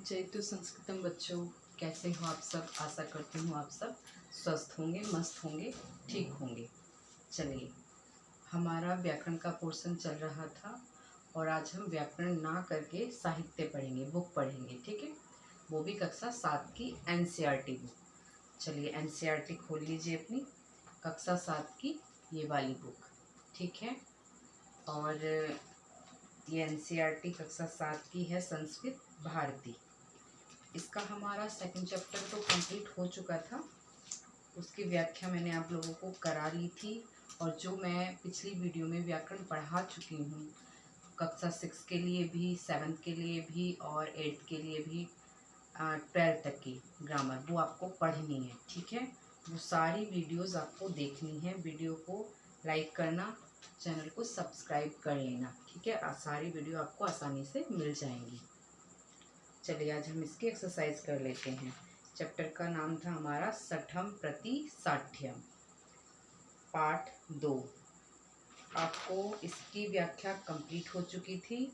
जयतु संस्कृतम बच्चों, कैसे हो आप सब। आशा करती हूँ आप सब स्वस्थ होंगे, मस्त होंगे, ठीक होंगे। चलिए, हमारा व्याकरण का पोर्शन चल रहा था और आज हम व्याकरण ना करके साहित्य पढ़ेंगे, बुक पढ़ेंगे। ठीक है, वो भी कक्षा 7 की एनसीईआरटी बुक। चलिए, एनसीईआरटी खोल लीजिए अपनी, कक्षा 7 की ये वाली बुक। ठीक है, और ये एनसीईआरटी कक्षा 7 की है, संस्कृत भारती। इसका हमारा सेकंड चैप्टर तो कंप्लीट हो चुका था, उसकी व्याख्या मैंने आप लोगों को करा ली थी। और जो मैं पिछली वीडियो में व्याकरण पढ़ा चुकी हूँ, कक्षा 6 के लिए भी, 7th के लिए भी और 8th के लिए भी, 12th तक की ग्रामर, वो आपको पढ़नी है। ठीक है, वो सारी वीडियोस आपको देखनी है। वीडियो को लाइक करना, चैनल को सब्सक्राइब कर लेना। ठीक है, सारी वीडियो आपको आसानी से मिल जाएंगी। चलिए, आज हम इसकी एक्सरसाइज कर लेते हैं। चैप्टर का नाम था हमारा सठम प्रति साठ्यम, पाठ 2। आपको इसकी व्याख्या कंप्लीट हो चुकी थी।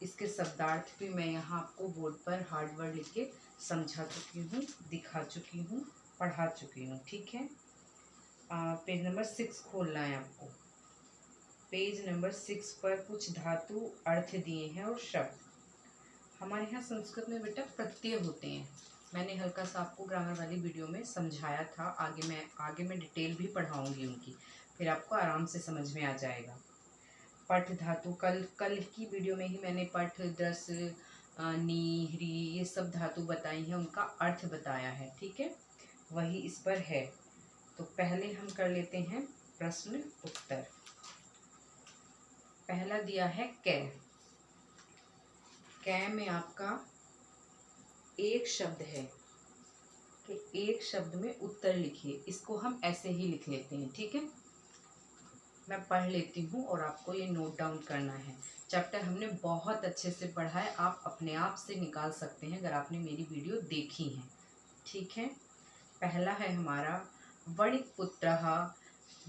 इसके शब्दार्थ भी मैं यहाँ आपको बोर्ड पर हार्ड वर्ड लिख के समझा चुकी हूँ, दिखा चुकी हूँ, पढ़ा चुकी हूँ। ठीक है, पेज नंबर 6 खोलना है आपको। पेज नंबर 6 पर कुछ धातु अर्थ दिए हैं और शब्द। हमारे यहाँ संस्कृत में बेटा प्रत्यय होते हैं। मैंने हल्का सा आपको ग्रामर वाली वीडियो में समझाया था। आगे मैं डिटेल भी पढ़ाऊंगी उनकी, फिर आपको आराम से समझ में आ जाएगा। पठ धातु, कल की वीडियो में ही मैंने पठ, दृस, नी, ह्री, ये सब धातु बताई हैं, उनका अर्थ बताया है। ठीक है, वही इस पर है। तो पहले हम कर लेते हैं प्रश्न उत्तर। पहला दिया है कै। कै में आपका एक शब्द है कि एक शब्द में उत्तर लिखिए। इसको हम ऐसे ही लिख लेते हैं। ठीक है, मैं पढ़ लेती हूँ और आपको ये नोट डाउन करना है। चैप्टर हमने बहुत अच्छे से पढ़ा है, आप अपने आप से निकाल सकते हैं अगर आपने मेरी वीडियो देखी है। ठीक है, पहला है हमारा वणिक पुत्रः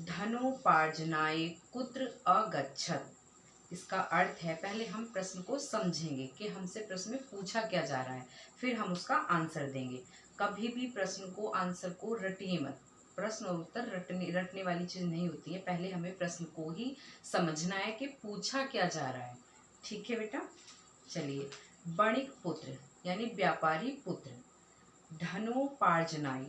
धनोपार्जनाय कुत्र अगच्छत। इसका अर्थ है, पहले हम प्रश्न को समझेंगे कि हमसे प्रश्न में पूछा क्या जा रहा है, फिर हम उसका आंसर देंगे। कभी भी प्रश्न को, आंसर को रटिए मत। प्रश्न और उत्तर रटने वाली चीज नहीं होती है। पहले हमें प्रश्न को ही समझना है कि पूछा क्या जा रहा है। ठीक है बेटा, चलिए। वणिक पुत्र यानी व्यापारी पुत्र, धनोपार्जनाय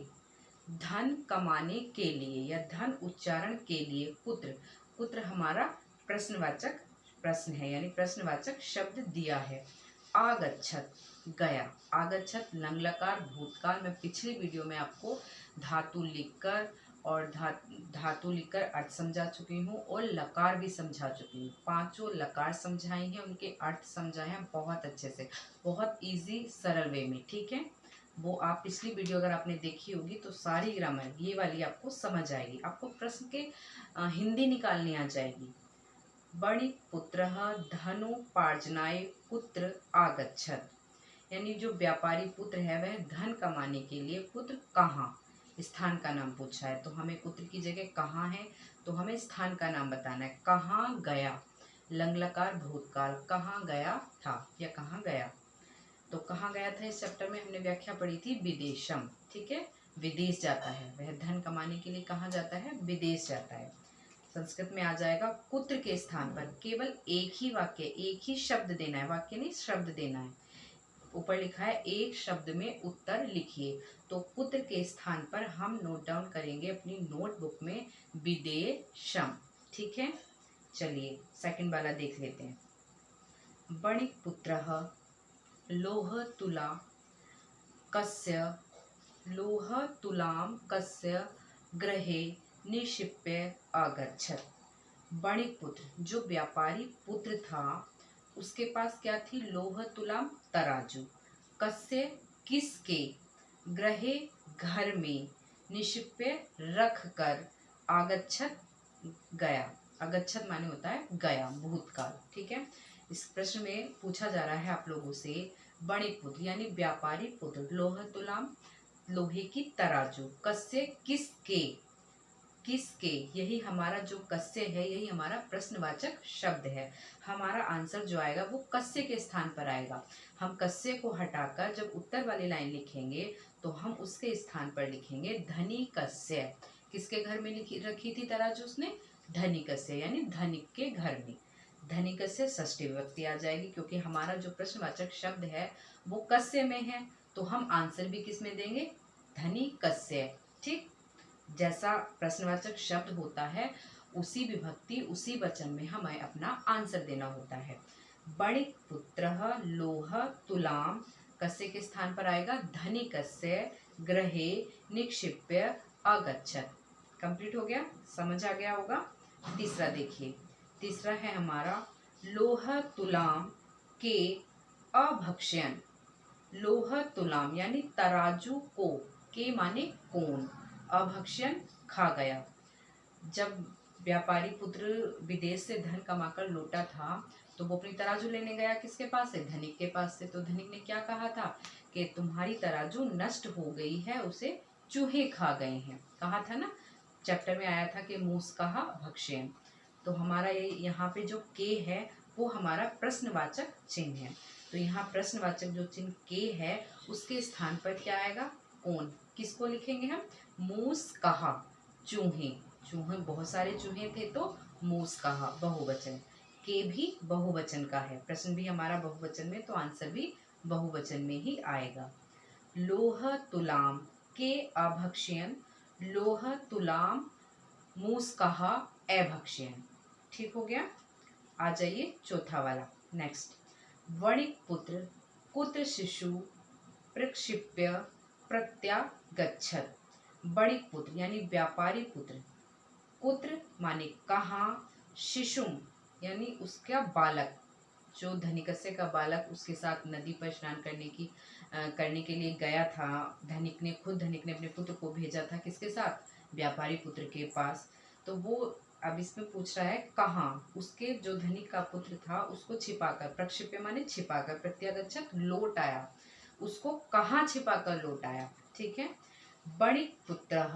धन कमाने के लिए या धन उच्चारण के लिए, पुत्र, पुत्र हमारा प्रश्नवाचक प्रश्न है, यानी प्रश्नवाचक शब्द दिया है। आगच्छत गया, आगच्छत लंग लकार भूतकाल। मैं पिछली वीडियो में आपको धातु लिखकर और धातु लिखकर अर्थ समझा चुकी हूँ और लकार भी समझा चुकी हूँ। 5 लकार समझाई हैं, उनके अर्थ समझाए हैं बहुत अच्छे से, बहुत इजी सरल वे में। ठीक है, वो आप पिछली वीडियो अगर आपने देखी होगी तो सारी ग्रामर ये वाली आपको समझ आएगी। आपको प्रश्न के हिंदी निकालनी आ जाएगी। वणिक पुत्रः धनोपार्जनाय कुत्र आगच्छत, यानी जो व्यापारी पुत्र है वह धन कमाने के लिए कुत्र कहाँ, स्थान का नाम पूछा है। तो हमें कुत्र की जगह कहाँ है, तो हमें स्थान का नाम बताना है। कहाँ गया, लंगलकार भूतकाल, कहाँ गया था या कहाँ गया। तो कहाँ गया था, इस चैप्टर में हमने व्याख्या पढ़ी थी विदेशम। ठीक है, विदेश जाता है, वह धन कमाने के लिए कहाँ जाता है, विदेश जाता है। संस्कृत में आ जाएगा कुत्र के स्थान पर केवल एक ही वाक्य, एक ही शब्द देना है, वाक्य नहीं शब्द देना है। ऊपर लिखा है एक शब्द में उत्तर लिखिए, तो पुत्र के स्थान पर हम नोट डाउन करेंगे अपनी नोटबुक में विदेशम। ठीक है, चलिए सेकंड वाला देख लेते हैं। वणिक पुत्रः लोह तुला कस्य, लोह तुलाम कस्य गृहे निक्षिप्य आगच्छत। वणिक पुत्र, जो व्यापारी पुत्र था, उसके पास क्या थी, लोह तुलाम तराजू, कस्य किसके, गृहे घर में, निक्षिप्य रख कर, आगच्छत गया। आगच्छत माने होता है गया, भूतकाल। ठीक है, इस प्रश्न में पूछा जा रहा है आप लोगों से, वणिक पुत्र यानी व्यापारी पुत्र, लोह तुलाम लोहे की तराजू, कस्य किसके, किसके, यही हमारा जो कस्य है, यही हमारा प्रश्नवाचक शब्द है। हमारा आंसर जो आएगा वो कस्य के स्थान पर आएगा। हम कस्य को हटाकर जब उत्तर वाली लाइन लिखेंगे तो हम उसके स्थान पर लिखेंगे धनिकस्य। किसके घर में रखी थी तराजू उसने? धनिकस्य, यानी धनिक के घर में। धनिकस्य षष्ठी विभक्ति आ जाएगी, क्योंकि हमारा जो प्रश्नवाचक शब्द है वो कस्य में है, तो हम आंसर भी किस में देंगे? धनिकस्य। ठीक, जैसा प्रश्नवाचक शब्द होता है उसी विभक्ति उसी वचन में हमें अपना आंसर देना होता है। बणिक पुत्रः लोह तुलाम, कस्य के स्थान पर आएगा धनिकस्य गृहे निक्षिप्य अगच्छत। कंप्लीट हो गया, समझ आ गया होगा। तीसरा देखिए, तीसरा है हमारा लोह तुलाम के अभक्ष्यन। लोह तुलाम यानी तराजू को, के माने कोण, अभक्ष्यन खा गया। जब व्यापारी पुत्र विदेश से धन कमाकर लौटा था तो वो अपनी तराजू लेने गया किसके पास से? धनिक के पास से। तो धनिक ने क्या कहा था कि तुम्हारी तराजू नष्ट हो गई है, उसे चूहे खा गए हैं। कहा था ना, चैप्टर में आया था कि मूस कहा भक्ष्यन। तो हमारा ये यहाँ पे जो के है वो हमारा प्रश्नवाचक चिन्ह है। तो यहाँ प्रश्नवाचक जो चिन्ह के है उसके स्थान पर क्या आएगा? कौन। किसको लिखेंगे हम? मूस कहा चूहे। चूहे, बहुत सारे चूहे थे तो मूस कहा बहुवचन। के भी बहुवचन का है, प्रश्न भी हमारा बहुवचन में, तो आंसर भी बहुवचन में ही आएगा। लोह तुलाम के अभक्ष्यन, लोह तुलाम मूस कहा अभक्ष्यन। ठीक हो गया। आ जाइए चौथा वाला, नेक्स्ट। वणिक पुत्र कुत्र शिशु प्रक्षिप्य प्रत्यागच्छत। वणिक पुत्र यानी व्यापारी पुत्र, कुत्र माने कहाँ, शिशुम यानी उसका बालक, जो धनिकस्य का बालक उसके साथ नदी पर स्नान करने के लिए गया था। धनिक ने अपने पुत्र को भेजा था किसके साथ? व्यापारी पुत्र के पास। तो वो अब इसमें पूछ रहा है कहाँ, उसके जो धनिक का पुत्र था उसको छिपाकर, प्रक्षिप्य माने छिपाकर, प्रत्यागच्छत लौट आया, उसको कहाँ छिपाकर लौट आया। ठीक है। वणिक पुत्रः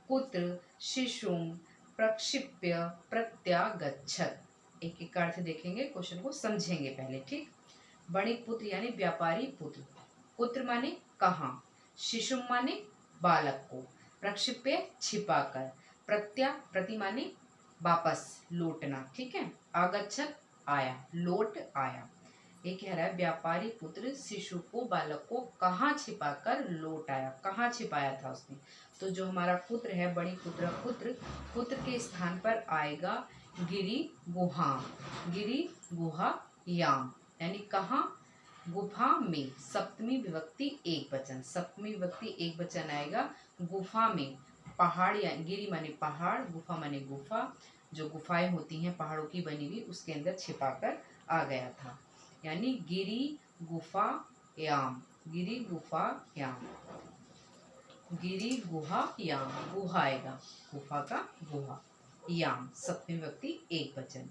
कुत्र शिशुम प्रक्षिप्य प्रत्यागच्छत। एक एक अर्थ देखेंगे, क्वेश्चन को समझेंगे पहले। ठीक, वणिक पुत्र यानी व्यापारी पुत्र, पुत्र माने कहाँ, शिशुम माने बालक को, प्रक्षिप्य छिपाकर, प्रति माने वापस लौटना। ठीक है, आगच्छत आया, लौट आया। ये कह रहा है व्यापारी पुत्र शिशु को, बालक को कहाँ छिपाकर लौट आया। कहाँ छिपाया था उसने? तो जो हमारा पुत्र है, बड़ी पुत्र, पुत्र के स्थान पर आएगा गिरि गुहा, गिरि गुहा याम, यानी कहाँ? गुफा में। सप्तमी विभक्ति एक वचन, सप्तमी विभक्ति एक वचन आएगा। गुफा में, पहाड़ या गिरि माने पहाड़, गुफा माने गुफा, जो गुफाएं होती हैं पहाड़ों की बनी हुई, उसके अंदर छिपाकर आ गया था। यानी गिरि गुफा याम, गिरि गुफा याम, गिरि गुहा याम, गुहा आएगा, गुफा का गुहा, याम सप्तमी विभक्ति एक वचन।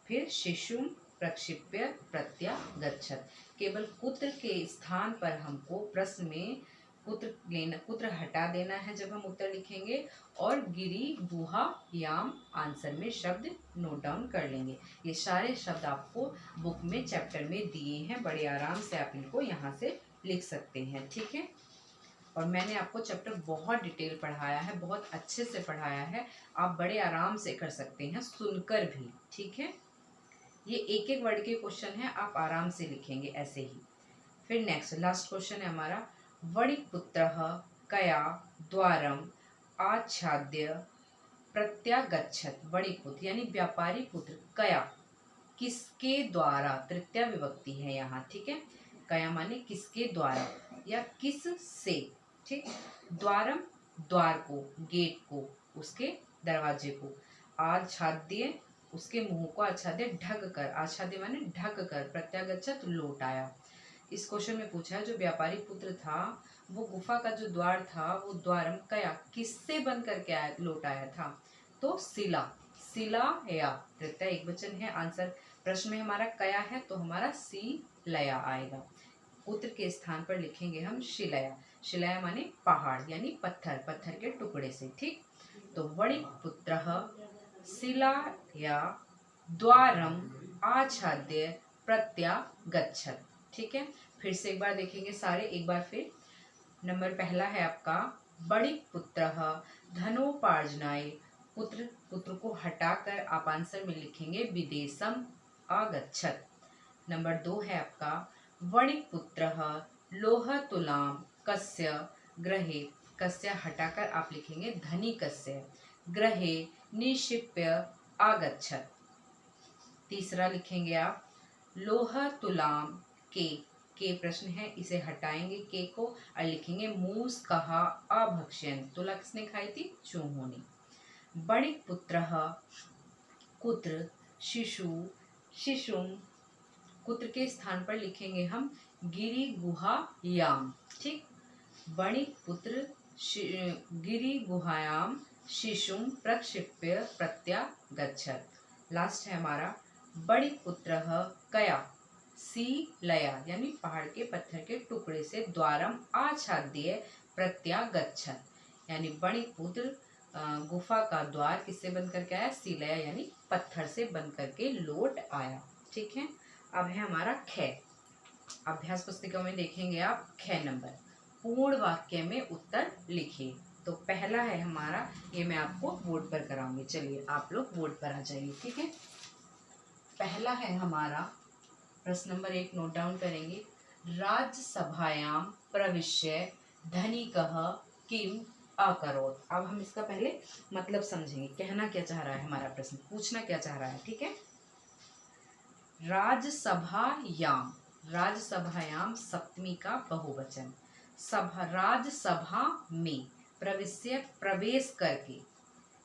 फिर शिशुम प्रक्षिप्य प्रत्यागच्छत, केवल कुत्र के स्थान पर हमको प्रश्न में कुत्र हटा देना है जब हम उत्तर लिखेंगे, और गिरि गुहा याम आंसर में शब्द नोट डाउन कर लेंगे। ये सारे शब्द आपको बुक में चैप्टर में दिए हैं, बड़े आराम से आप इनको यहाँ से लिख सकते हैं। ठीक है, और मैंने आपको चैप्टर बहुत डिटेल पढ़ाया है, बहुत अच्छे से पढ़ाया है, आप बड़े आराम से कर सकते हैं सुनकर भी। ठीक है, ये एक एक वर्ड के क्वेश्चन हैं, आप आराम से लिखेंगे ऐसे ही। फिर नेक्स्ट लास्ट क्वेश्चन है हमारा, वणिक पुत्रः कया द्वारम आच्छाद्य प्रत्यागच्छत। वणिक पुत्र यानी व्यापारी पुत्र, कया किसके द्वारा, तृतीया विभक्ति है यहाँ। ठीक है, कया माने किसके द्वारा या किस से। ठीक, द्वारम द्वार को, गेट को, उसके दरवाजे को, आच्छाद्य उसके मुंह को, आच्छाद्य ढक कर, आच्छाद्य माने ढक कर, प्रत्यागच्छत लौट आया। इस क्वेश्चन में पूछा है जो व्यापारी पुत्र था वो गुफा का जो द्वार था वो द्वारम कया किससे बन करके आया, लौट आया था? तो शिला, शिला या तृतीया एक वचन है। आंसर प्रश्न में हमारा कया है तो हमारा शिलया आएगा। पुत्र के स्थान पर लिखेंगे हम शिलया, शिलया माने पहाड़ यानी पत्थर, पत्थर के टुकड़े से। ठीक, तो वणिक् पुत्रः शिलाया द्वारम आच्छाद्य प्रत्यागच्छत्। ठीक है, फिर से एक बार देखेंगे सारे, एक बार फिर। नंबर पहला है आपका वणिक् पुत्रः धनोपार्जनाय, पुत्र, पुत्र को हटाकर आप आंसर में लिखेंगे विदेशम आगच्छत्। नंबर 2 है आपका वणिक् पुत्रः लोहतुलां कस्य गृहे, कस्य हटाकर आप लिखेंगे धनिकस्य गृहे निक्षिप्य आगच्छत्। तीसरा लिखेंगे आप लोहतुलां के प्रश्न है, इसे हटाएंगे के को और लिखेंगे मूस कहा अभक्ष्यन, तुला किसने खाई थी? चूहों ने। वणिक् पुत्रः कुत्र शिशु शिशुम, कुत्र के स्थान पर लिखेंगे हम गिरि गुहायाम। ठीक, वणिक् पुत्र गिरि गुहायाम शिशुम प्रक्षिप्य प्रत्यागच्छत्। लास्ट है हमारा वणिक् पुत्रः कया शिलया, यानी पहाड़ के पत्थर के टुकड़े से द्वारम आच्छाद्य प्रत्यागच्छत्, यानी वणिक् पुत्र गुफा का द्वार किससे बंद करके आया? शिलया यानी पत्थर से बंद करके लौट आया। ठीक है, अब है हमारा ख। अभ्यास पुस्तिका में देखेंगे आप ख नंबर, पूर्ण वाक्य में उत्तर लिखिए। तो पहला है हमारा, ये मैं आपको बोर्ड पर कराऊंगी, चलिए आप लोग बोर्ड पर आ जाइए। ठीक है, पहला है हमारा प्रश्न नंबर 1 नोट डाउन करेंगे। राज्यसभायां प्रविश्य धनिकः किम अकरोत्। अब हम इसका पहले मतलब समझेंगे, कहना क्या चाह रहा है हमारा प्रश्न, पूछना क्या चाह रहा है। ठीक है, राज्यसभायां, राज्यसभायां सप्तमी का बहुवचन, सभा, राज्यसभा में, प्रविश्य प्रवेश करके,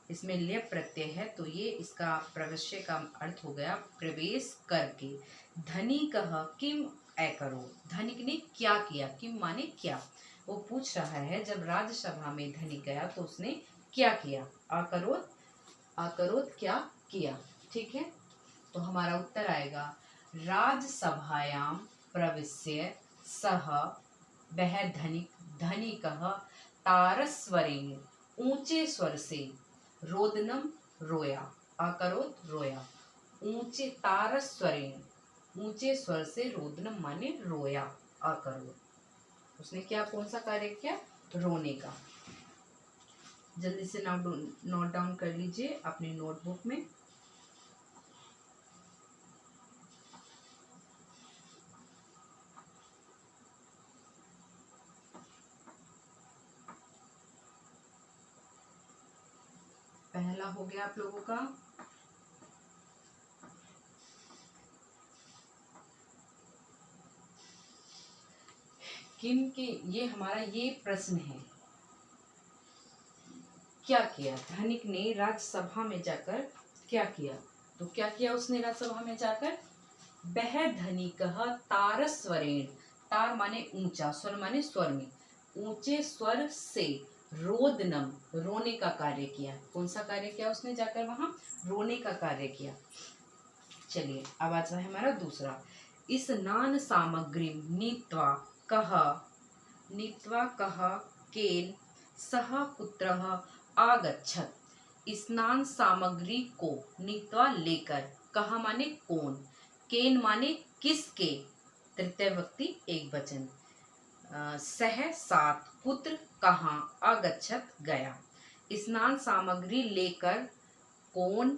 इसमें लेप प्रत्यय है तो ये इसका प्रवेश्य का अर्थ हो गया प्रवेश करके। धनिकः किम अकरोत्, धनिक ने क्या किया, किम माने क्या, वो पूछ रहा है जब राज्यसभा में धनिक गया तो उसने क्या किया, अकरोत्, अकरोत् क्या किया। ठीक है, तो हमारा उत्तर आएगा राज्यसभायां प्रविश्य सह, वह धनिक, धनिकः तारस्वरेण, ऊंचे स्वर से, रोदनम रोया, अकरोत् रोया, ऊंचे तारस्वरेण, ऊंचे स्वर से, रोदनम माने रोया, अकरोत्, उसने क्या, कौन सा कार्य किया? रोने का। जल्दी से नोट डाउन कर लीजिए अपनी नोटबुक में। पहला हो गया आप लोगों का किम के, ये हमारा ये प्रश्न है, क्या किया धनिक ने राज्यसभा में जाकर, क्या किया, तो क्या किया उसने राज्यसभा में जाकर? वह धनिकः तारस्वरेण, तार माने ऊंचा, स्वर माने स्वर में, ऊंचे स्वर से, रोदनम रोने का कार्य किया। कौन सा कार्य किया उसने जाकर? वहां रोने का कार्य किया। चलिए अब आता है हमारा दूसरा, स्नान सामग्री नीत्वा कह, नीत्वा कह केन सह पुत्रः आगच्छत्। स्नान सामग्री को, नीत्वा लेकर, कहा माने कौन, केन माने किसके, तृतीय व्यक्ति एक वचन, सह साथ, पुत्र कहाँ, आगच्छत् गया। स्नान सामग्री लेकर, कौन,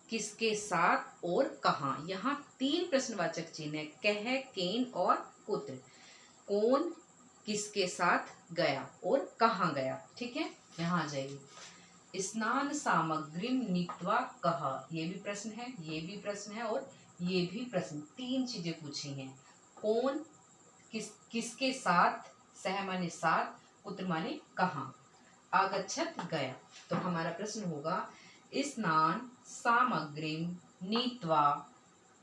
किसके साथ और कहाँ। यहाँ 3 प्रश्नवाचक चिन्ह है, कह, केन और पुत्र। कौन किसके साथ गया और कहाँ गया। ठीक है, यहाँ आ जाइए। स्नान सामग्री नीत्वा कह, ये भी प्रश्न है, ये भी प्रश्न है और ये भी प्रश्न, 3 चीजें पूछी हैं। कौन, किसके साथ, सह माने साथ, पुत्र माने कहाँ, आगच्छत् गया। तो हमारा प्रश्न होगा स्नान सामग्री नीत्वा,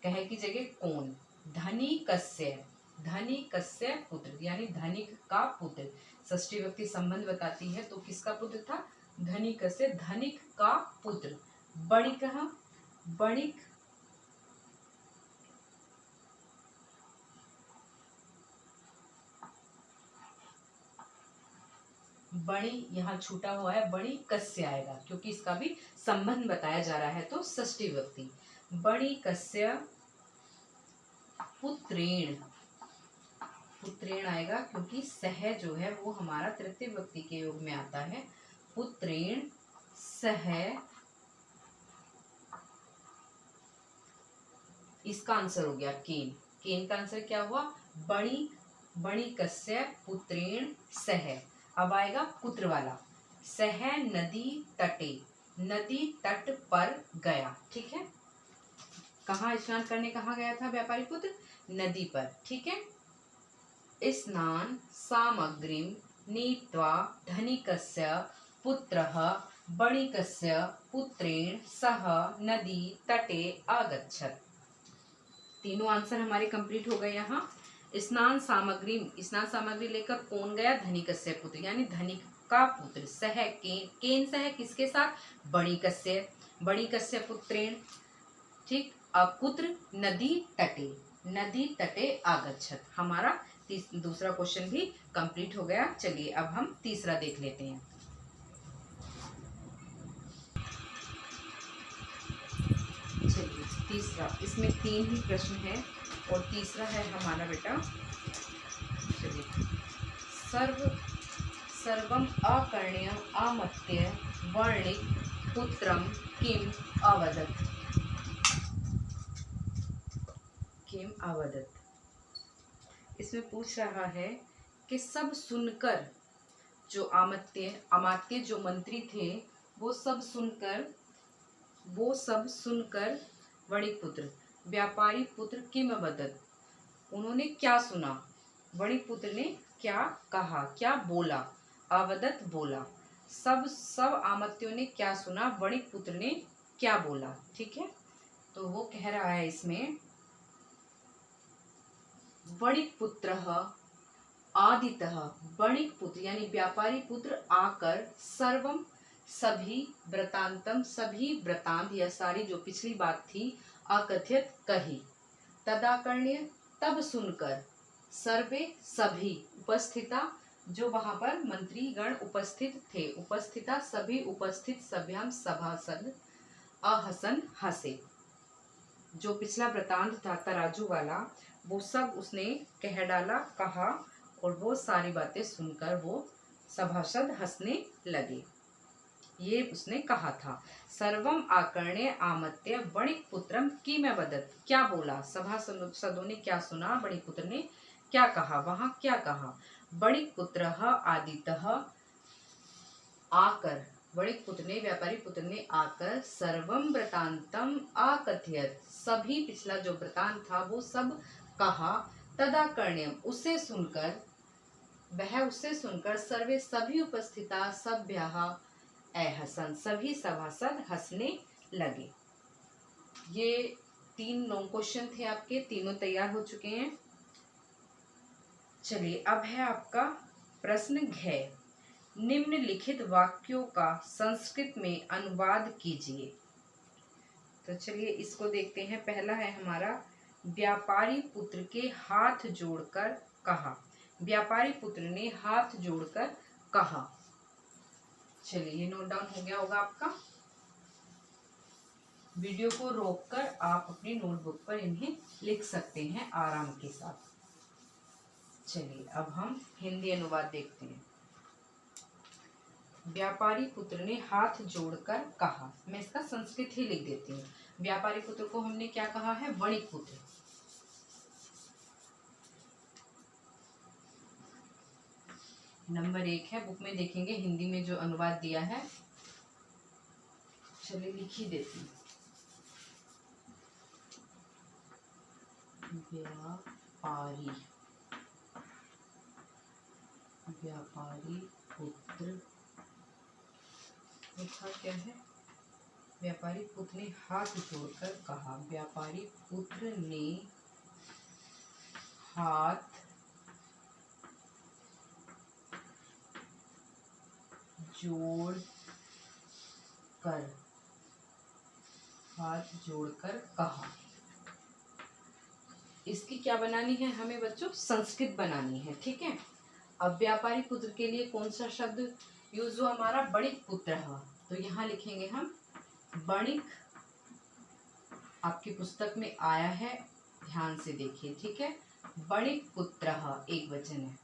कह की जगह कौन, धनिकस्य, धनिकस्य पुत्र, यानी धनिक का पुत्र, षष्ठी व्यक्ति संबंध बताती है तो किसका पुत्र था? धनिकस्य, धनिक का पुत्र। वणिकः, वणिक, बणी यहाँ छूटा हुआ है, बणी कस्य आएगा क्योंकि इसका भी संबंध बताया जा रहा है, तो षष्ठी विभक्ति। बणी कस्य पुत्रेण, पुत्रेण आएगा क्योंकि सह जो है वो हमारा तृतीय विभक्ति के योग में आता है। पुत्रेण सह, इसका आंसर हो गया केन। केन का आंसर क्या हुआ? बणी, बणी कस्य पुत्रेण सह। अब आएगा पुत्र वाला, सह नदी तटे, नदी तट पर गया। ठीक है, कहाँ स्नान करने कहाँ गया था व्यापारी पुत्र? नदी पर। ठीक है, स्नान सामग्रीं नीत्वा धनिकस्य पुत्रः बणिकस्य पुत्रेण सह नदी तटे आगच्छत्। तीनों आंसर हमारे कंप्लीट हो गए। यहाँ स्नान सामग्री, स्नान सामग्री लेकर कौन गया? धनिकस्य पुत्र, यानी धनिक का पुत्र। सह केन सह किसके साथ? बणिकस्य, बणिकस्य पुत्रेण। ठीक, अब पुत्र नदी तटे, नदी तटे आगच्छत। हमारा दूसरा क्वेश्चन भी कंप्लीट हो गया। चलिए अब हम तीसरा देख लेते हैं। चलिए तीसरा, इसमें 3 ही प्रश्न है और तीसरा है हमारा बेटा, चलिए, सर्वम अकर्ण्य आमत्य वर्णिक पुत्रम किम अवदत्, किम अवदत्। इसमें पूछ रहा है कि सब सुनकर, जो अमात्य जो मंत्री थे वो सब सुनकर वणिक पुत्र, व्यापारी पुत्र किम अवदत्, उन्होंने क्या सुना? वणिक पुत्र ने क्या कहा, क्या बोला? अवदत् बोला। सब आमत्यों ने क्या सुना? वणिक पुत्र ने क्या बोला? ठीक है, तो वो कह रहा है इसमें, वणिक पुत्र आदितः, वणिक पुत्र यानी व्यापारी पुत्र आकर, सर्वम सभी, वृतांतम सभी वृतांत या सारी जो पिछली बात थी, अकथित कही, तदाकर्ण्य तब सुनकर, सर्वे सभी, उपस्थिता जो वहां पर मंत्रीगण उपस्थित थे, उपस्थिता सभी उपस्थित सभ्याम सभासद अहसन हसे। जो पिछला वृतांत था तराजू वाला, वो सब उसने कह डाला, कहा, और वो सारी बातें सुनकर वो सभासद हंसने लगे। ये उसने कहा था। सर्वम आकर्ण्य आमत्य वणिक पुत्रम किम अवदत्, क्या बोला? सभासदों ने क्या सुना? वणिक पुत्र ने क्या कहा? वहां क्या कहा? वणिक पुत्र आदितः आकर, वणिक पुत्र ने, व्यापारी पुत्र ने आकर, सर्वम वृतांतम आकथयत, सभी पिछला जो वृतांत था वो सब कहा, तदाकर्ण्यम उससे सुनकर, वह उससे सुनकर, सर्वे सभी उपस्थिता सभ्यः अहसन, सभी सभासद हंसने लगे। ये 3 लॉन्ग क्वेश्चन थे आपके, तीनों तैयार हो चुके हैं। चलिए अब है आपका प्रश्न घ, निम्नलिखित वाक्यों का संस्कृत में अनुवाद कीजिए। तो चलिए इसको देखते हैं। पहला है हमारा, व्यापारी पुत्र के हाथ जोड़कर कहा, व्यापारी पुत्र ने हाथ जोड़कर कहा। चलिए ये नोट डाउन हो गया होगा आपका। वीडियो को रोककर आप अपनी नोटबुक पर इन्हें लिख सकते हैं आराम के साथ। चलिए अब हम हिंदी अनुवाद देखते हैं। व्यापारी पुत्र ने हाथ जोड़कर कहा, मैं इसका संस्कृत ही लिख देती हूँ। व्यापारी पुत्र को हमने क्या कहा है? वणिक पुत्र। नंबर 1 है, बुक में देखेंगे हिंदी में जो अनुवाद दिया है। चलिए लिख ही देती हूँ। व्यापारी, व्यापारी पुत्र लिखा क्या है? व्यापारी पुत्र ने हाथ जोड़कर कहा, व्यापारी पुत्र ने हाथ जोड़कर कहा। इसकी क्या बनानी है हमें बच्चों? संस्कृत बनानी है। ठीक है, अब व्यापारी पुत्र के लिए कौन सा शब्द यूज हुआ हमारा बणिक पुत्रः, तो यहाँ लिखेंगे हम बणिक। आपकी पुस्तक में आया है, ध्यान से देखिए, ठीक है। बणिक पुत्रः एक वचन है।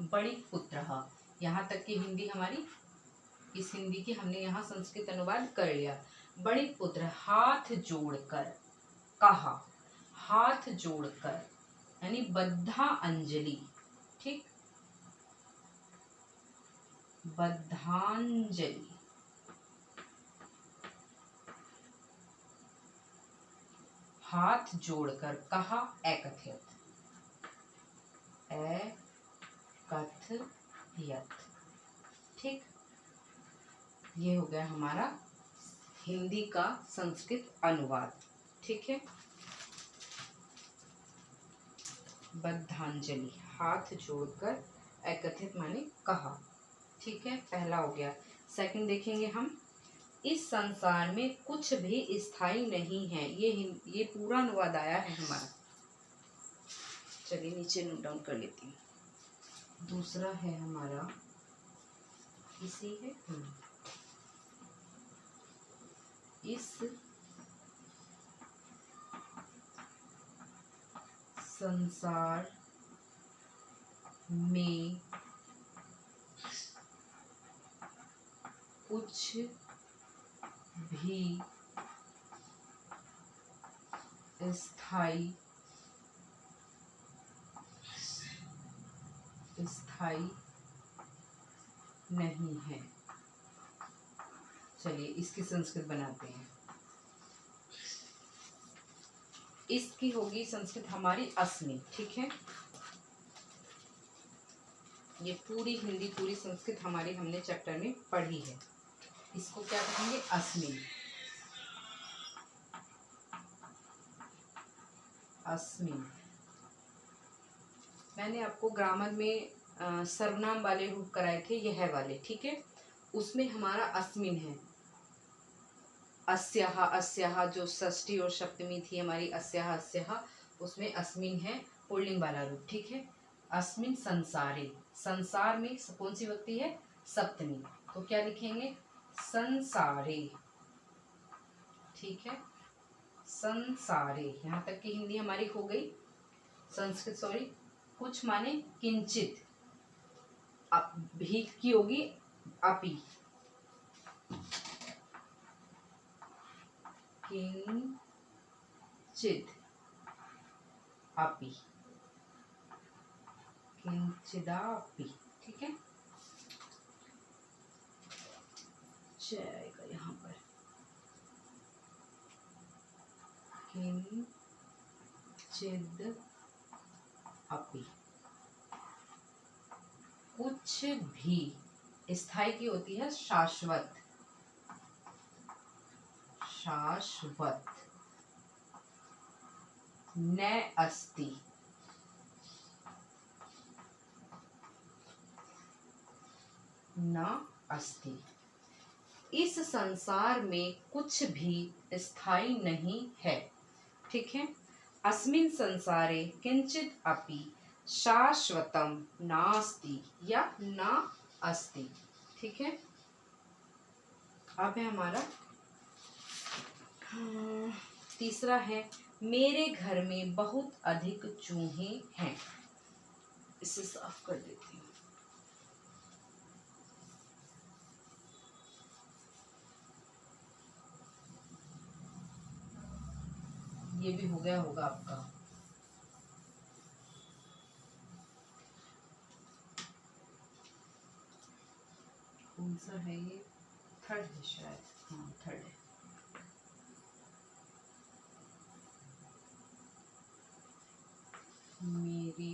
बणिक पुत्रः, यहाँ तक की हिंदी हमारी, इस हिंदी की हमने यहाँ संस्कृत अनुवाद कर लिया। बणिक पुत्र हाथ जोड़कर कहा, हाथ जोड़कर यानी बद्धा अंजलि, ठीक, बद्धांजलि। हाथ जोड़कर कहा एकथयत, एकथयत, ठीक। ये हो गया हमारा हिंदी का संस्कृत अनुवाद, ठीक है। बद्धांजलि, हाथ जोड़कर एकत्रित माने कहा, ठीक है, पहला हो गया। सेकंड देखेंगे हम, इस संसार में कुछ भी स्थायी नहीं है। ये पूरा अनुवाद आया है हमारा। चलिए नीचे नोट डाउन कर लेती हूँ। दूसरा है हमारा, इसी है, इस संसार में कुछ भी स्थायी नहीं है। चलिए इसकी संस्कृत बनाते हैं। इसकी होगी संस्कृत हमारी अस्मि, ठीक है। ये पूरी हिंदी पूरी संस्कृत हमारी हमने चैप्टर में पढ़ी है। इसको क्या कहेंगे? अस्मि। अस्मि। मैंने आपको ग्रामर में सर्वनाम वाले रूप कराए थे, यह वाले, ठीक है। उसमें हमारा अस्मिन है। अस्याहा, अस्याहा जो षष्ठी और सप्तमी थी हमारी, अस्याहा अस्याहा, उसमें अस्मिन है पुल्लिंग वाला रूप, ठीक है। अस्मिन संसारे, संसार में कौन सी विभक्ति है? सप्तमी, तो क्या लिखेंगे? संसारे, ठीक है। संसारे, यहाँ तक की हिंदी हमारी हो गई। संस्कृत सॉरी, कुछ माने किंचित, भी की होगी अपि, किंचित अपि, किंचिदापि, ठीक है। जाएगा यहाँ पर किंचिद अपि, कुछ भी। स्थायी की होती है शाश्वत, शाश्वत। न अस्ति, न अस्ति। इस संसार में कुछ भी स्थायी नहीं है, ठीक है। अस्मिन् संसारे किंचित अपि शाश्वतम नास्ति या न अस्ति, ठीक है। अब है हमारा तीसरा है, मेरे घर में बहुत अधिक चूहे हैं। इसे साफ कर देती हूँ। ये भी हो गया होगा आपका। कौन सा है ये? थर्ड है शायद, हाँ थर्ड है। मेरे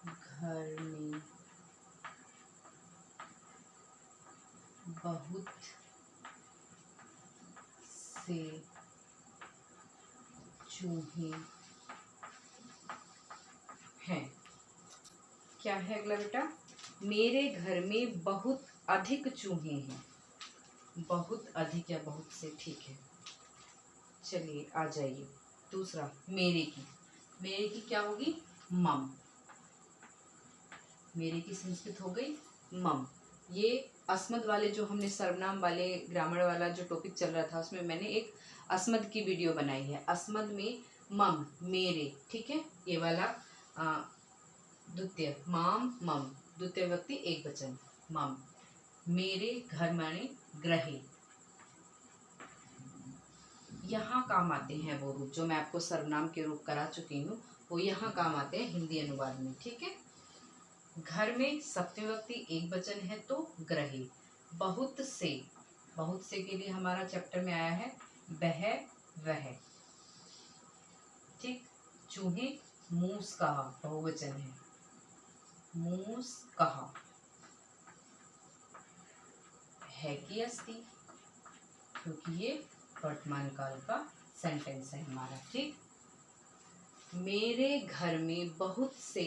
घर में बहुत से चूहे हैं। क्या है अगला बेटा? मेरे घर में बहुत अधिक चूहे हैं। बहुत अधिक या बहुत से, ठीक है। चलिए आ जाइए। दूसरा, मेरे की। मेरे की क्या होगी? मम। मेरे की संस्कृत हो गई मम। ये अस्मद वाले जो हमने सर्वनाम वाले ग्रामर वाला जो टॉपिक चल रहा था उसमें मैंने एक अस्मद की वीडियो बनाई है। अस्मद में मम मेरे, ठीक है, ये वाला द्वितीय माम मम, द्वितीय व्यक्ति एक वचन मम। मेरे घर माने ग्रहे। यहाँ काम आते हैं वो रूप जो मैं आपको सर्वनाम के रूप करा चुकी हूँ, वो यहाँ काम आते हैं हिंदी अनुवाद में, ठीक है। घर में सप्तमी व्यक्ति एक वचन है तो ग्रहे। बहुत से, बहुत से के लिए हमारा चैप्टर में आया है वह वह, ठीक। चूहे मूस कहा, बहुवचन है मूस कहा। है कि अस्ति, क्योंकि ये वर्तमान काल का सेंटेंस है हमारा, ठीक। मेरे घर में बहुत से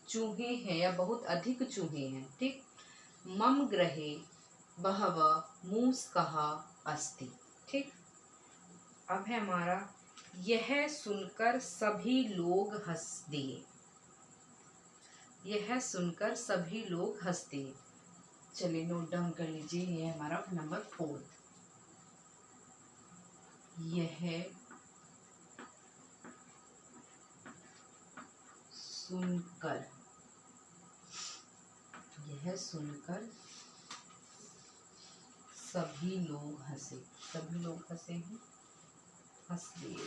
चूहे हैं या बहुत अधिक चूहे हैं, ठीक। मम ग्रहे बहव मूसकः अस्ति, ठीक। अब है हमारा यह सुनकर सभी लोग हंस दिए। यह सुनकर सभी लोग हंस दिए। चलिए नोट डाउन कर लीजिए, ये है हमारा नंबर 4। यह सुनकर, यह सुनकर सभी लोग हंसे। सभी लोग हंसे हैं, हंस दिए।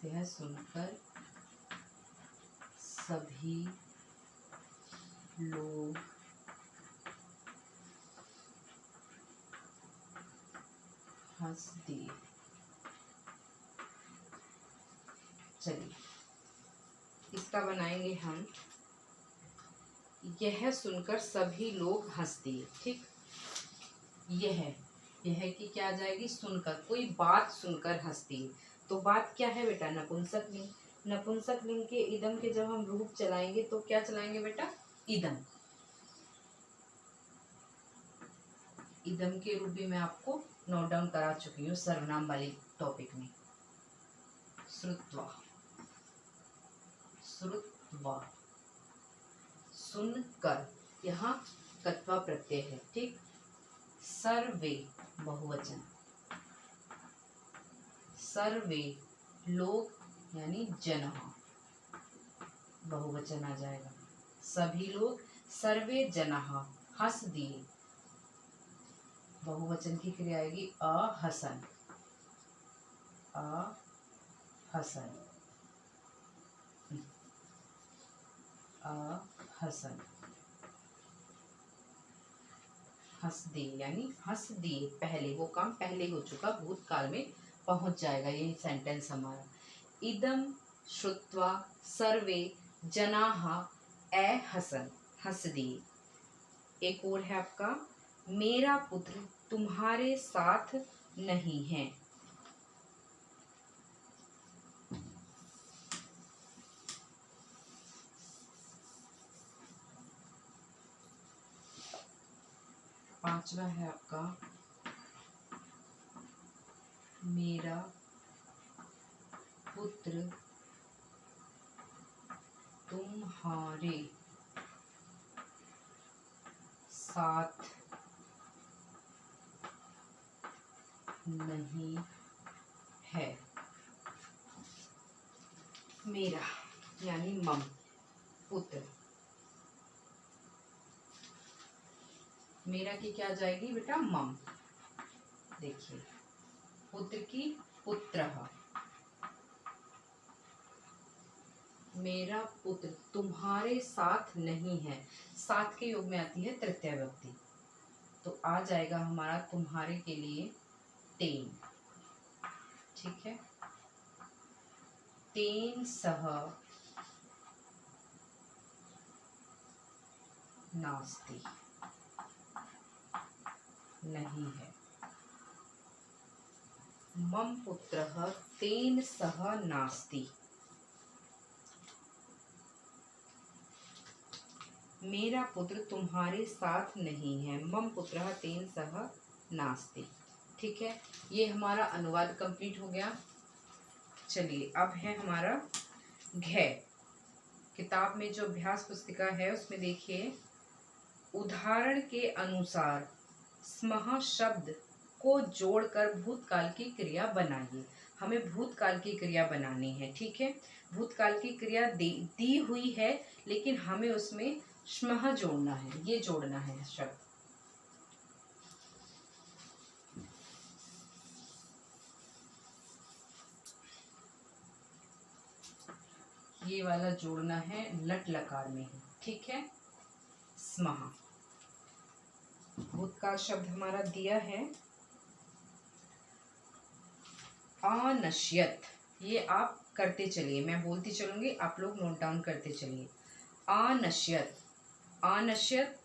यह सुनकर सभी लोग हंस दिए। चलिए इसका बनाएंगे हम, यह सुनकर सभी लोग हंस दिए, ठीक। यह की क्या आ जाएगी, सुनकर, कोई बात सुनकर हंस दिए। तो बात क्या है बेटा, नपुंसक लिंग। नपुंसक लिंग के इदम के जब हम रूप चलाएंगे तो क्या चलाएंगे बेटा, इदम। इदम के रूप भी मैं आपको नोट डाउन करा चुकी हूँ सर्वनाम वाले टॉपिक में। श्रुत्वा, श्रुत्वा, सुनकर, यहाँ कत्वा प्रत्यय है, ठीक। सर्वे बहुवचन, सर्वे लोग यानी जनः, बहुवचन आ जाएगा। सभी लोग, सर्वे जनः हंस दिए, बहुवचन की क्रिया आएगी अहसन, अहसन, अहसन, हंस दिए यानी हंस दिए। पहले वो काम पहले हो चुका, भूतकाल में पहुंच जाएगा ये सेंटेंस हमारा। इदम श्रुत्वा सर्वे जनाः अहसन, हंस दिए। एक और है आपका, मेरा पुत्र तुम्हारे साथ नहीं है। पांचवा है आपका, मेरा पुत्र तुम्हारे साथ नहीं है। मेरा यानी मम, पुत्र, मेरा की क्या जाएगी बेटा, मम। देखिए पुत्र की पुत्रः, मेरा पुत्र तुम्हारे साथ नहीं है, साथ के योग में आती है तृतीय व्यक्ति, तो आ जाएगा हमारा तुम्हारे के लिए तेन, ठीक है। तेन सह नास्ति, नहीं है। मम पुत्रः तेन सह नास्ति, मेरा पुत्र तुम्हारे साथ नहीं है। मम पुत्रः तेन सह नास्ति, ठीक है। ये हमारा अनुवाद कंप्लीट हो गया। चलिए अब है हमारा घ। किताब में जो अभ्यास पुस्तिका है उसमें देखिए उदाहरण के अनुसार स्मः शब्द को जोड़कर भूतकाल की क्रिया बनाइए। हमें भूतकाल की क्रिया बनानी है, ठीक है। भूतकाल की क्रिया दी हुई है, लेकिन हमें उसमें स्मः जोड़ना है, ये जोड़ना है शब्द। ये वाला जोड़ना है, लट लकार में है, ठीक है। स्मः भूतकाल शब्द हमारा दिया है अनश्यत। ये आप करते चलिए, मैं बोलती चलूंगी, आप लोग नोट डाउन करते चलिए। अनश्यत, अनश्यत,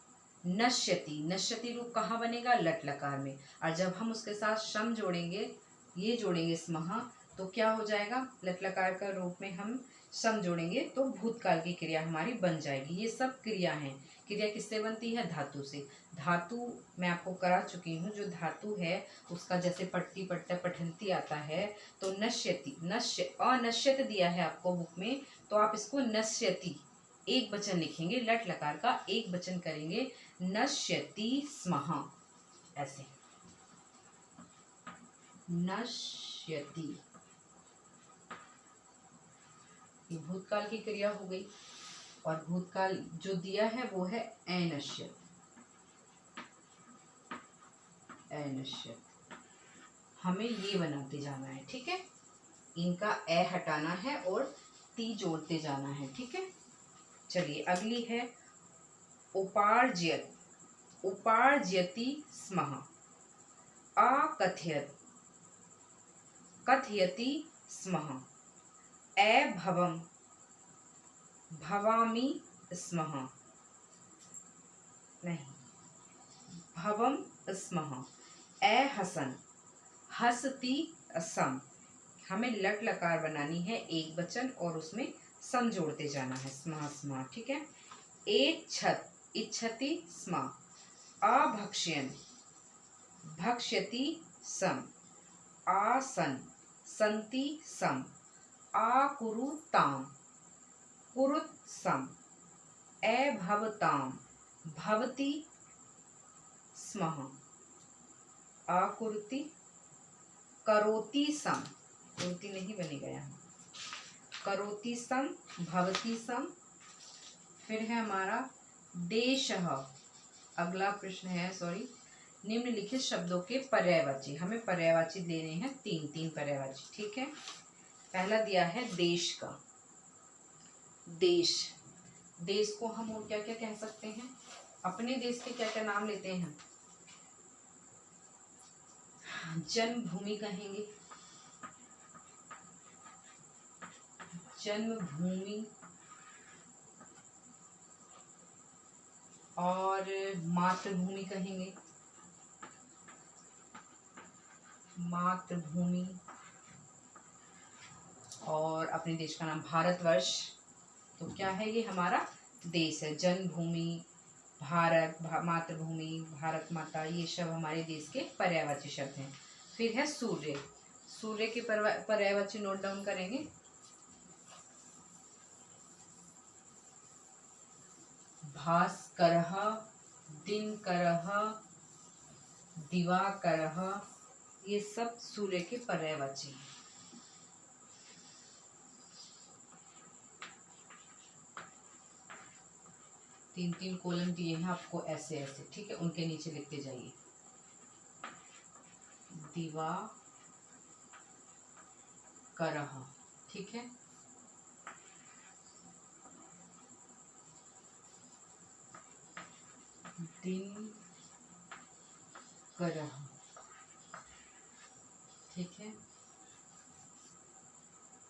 नश्यति। नश्यति रूप कहाँ बनेगा? लट लकार में। और जब हम उसके साथ शम जोड़ेंगे, ये जोड़ेंगे स्मः, तो क्या हो जाएगा? लट लकार का रूप में हम सम जोड़ेंगे तो भूतकाल की क्रिया हमारी बन जाएगी। ये सब क्रिया हैं। क्रिया किससे बनती है? धातु से। धातु मैं आपको करा चुकी हूँ। जो धातु है उसका जैसे पट्टी पट्टा पठंती आता है, तो नश्यति, नश्य, अनश्यत दिया है आपको बुक में, तो आप इसको नश्यति एक वचन लिखेंगे, लट लकार का एक वचन करेंगे, नश्यति स्मः, ऐसे नश्यति। ये भूतकाल की क्रिया हो गई। और भूतकाल जो दिया है वो है अनश्यत, अनश्यत। हमें ये बनाते जाना है, ठीक है। इनका ए हटाना है और ती जोड़ते जाना है, ठीक है। चलिए अगली है उपार्जयत, उपार्जयति स्मः। अकथयत, कथयति स्मः। अभवम, भवामि स्मः, नहीं, भवम स्मः। अहसन, हसति सम। हमें लट लकार बनानी है एक वचन और उसमें सम जोड़ते जाना है, स्मः स्मः, ठीक है। एच्छत, इच्छति स्म। अभक्ष्यन, भक्ष्यति सम। आसन, सन्ति सम। आकुरुताम, कुरुत सम। अभवताम, भवति स्मः। आकुरुति, करोति सम, करोति नहीं बनेगा यहाँ, करोति सम, भवति सम। फिर है हमारा देशः। अगला प्रश्न है, सॉरी, निम्नलिखित शब्दों के पर्यायवाची। हमें पर्यायवाची लेने हैं, तीन तीन पर्यायवाची, ठीक है। पहला दिया है देश का। देश, देश को हम और क्या क्या कह सकते हैं? अपने देश के क्या क्या नाम लेते हैं? जन्मभूमि कहेंगे, जन्मभूमि। और मातृभूमि कहेंगे, मातृभूमि। और अपने देश का नाम भारतवर्ष। तो क्या है? ये हमारा देश है। जन्मभूमि, भारत, मातृभूमि, भारत माता, ये सब हमारे देश के पर्यायवाची शब्द हैं। फिर है सूर्य। सूर्य के पर्यायवाची नोट डाउन करेंगे। भास्करः, दिनकरः, दिवाकरः, ये सब सूर्य के पर्यायवाची हैं। तीन तीन कॉलम दिए हैं आपको ऐसे ऐसे, ठीक है। उनके नीचे लिखते जाइए। दिवाकरः, ठीक है। दिनकरः, ठीक है।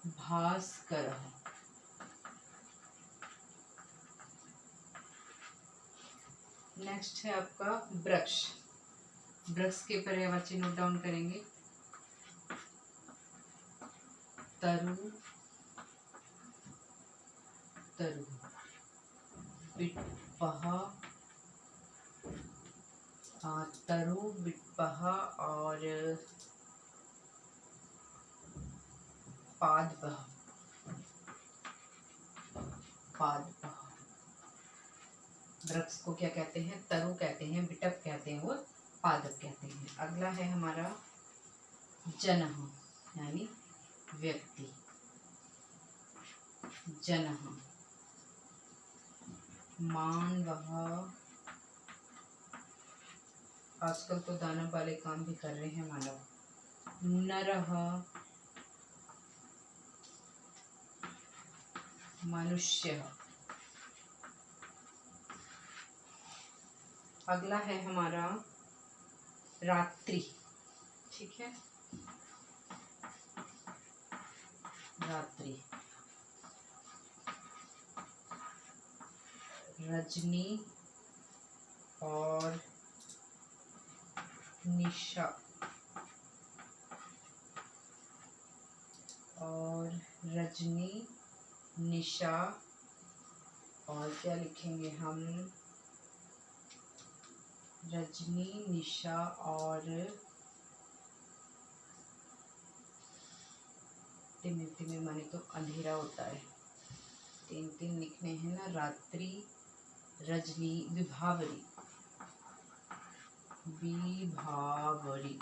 भास्करः, नेक्स्ट है आपका वृक्ष। वृक्ष के पर्यायवाची नोट डाउन करेंगे। तरु, तरु। विट्पः, तरु, विट्पः और पादपः, पादपः। वृक्ष को क्या कहते हैं? तरु कहते हैं, बिटप कहते हैं और पादप कहते हैं। अगला है हमारा जनः यानी व्यक्ति। जनः मानवः, आजकल तो दानव वाले काम भी कर रहे हैं मानव। नरः मनुष्य। अगला है हमारा रात्रि। ठीक है, रात्रि। रजनी और निशा और रजनी, निशा और क्या लिखेंगे हम? रजनी, निशा और तिमिर। तिमिर माने तो अंधेरा होता है। तीन तीन लिखने हैं ना, रात्रि, रजनी, विभावरी। विभावरी,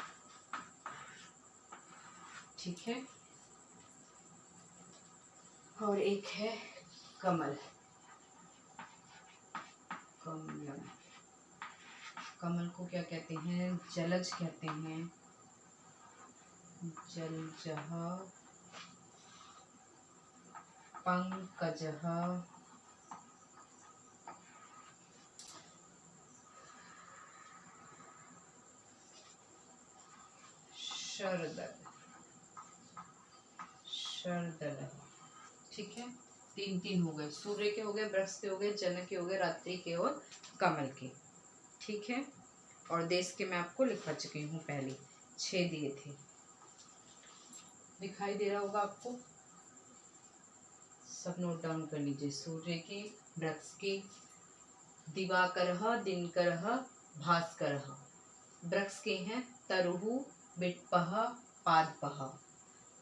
ठीक है। और एक है कमल। कमल, कमल को क्या कहते हैं? जलज कहते हैं। जलजः, पंकजः, शरदल, शरदलः। ठीक है, तीन तीन हो गए। सूर्य के हो गए, वृक्ष के हो गए, जन के हो गए, रात्रि के और कमल के। ठीक है, और देश के मैं आपको लिखवा चुकी हूँ पहले, 6 दिए थे। दिखाई दे रहा होगा आपको, सब नोट डाउन कर लीजिए। सूर्य के, वृक्ष के, दिवाकरः, दिनकरः, भास्करः। वृक्ष के हैं तरुः, बिट्पः, पादपः।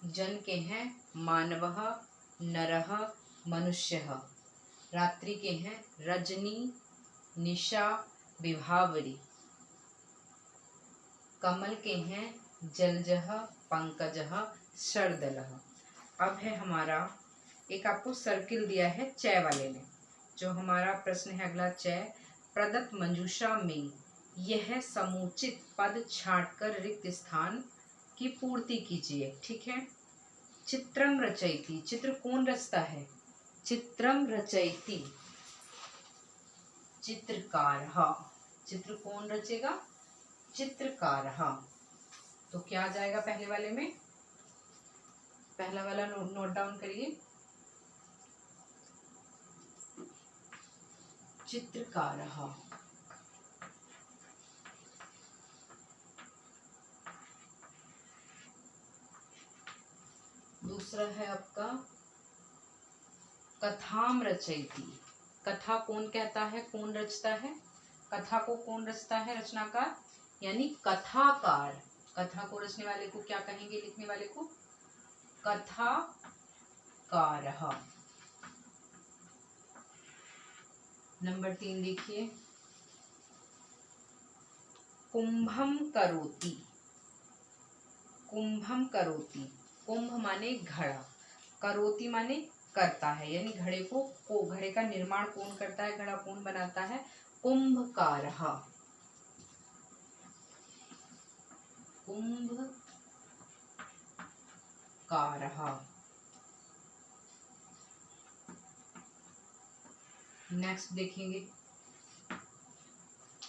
जन के हैं मानवः, नरः, मनुष्यः। रात्रि के हैं रजनी, निशा, विभावरी। कमल के हैं जलजः, पंकजः, शरदलः। अब है हमारा एक आपको सर्किल दिया है चय वाले में। जो हमारा प्रश्न है अगला, चय। प्रदत्त मंजूषा में यह समुचित पद छांटकर रिक्त स्थान की पूर्ति कीजिए। ठीक है, चित्रम रचयति, चित्र कौन रचता है? चित्रम रचयति, चित्रकारः। चित्र कौन रचेगा? चित्रकारः। तो क्या आ जाएगा पहले वाले में? पहला वाला नोट डाउन करिए, चित्रकारः। दूसरा है आपका कथाम रचयति। कथा कौन कहता है, कौन रचता है? कथा को कौन रचता है? रचनाकार यानी कथाकार। कथा को रचने वाले को क्या कहेंगे? लिखने वाले को कथाकारः। नंबर 3 देखिए, कुंभम करोति। कुंभम करोति, कुंभ माने घड़ा, करोति माने करता है, यानी घड़े को घड़े का निर्माण कौन करता है? घड़ा कौन बनाता है? कुंभकारः। कुंभकारः। नेक्स्ट देखेंगे,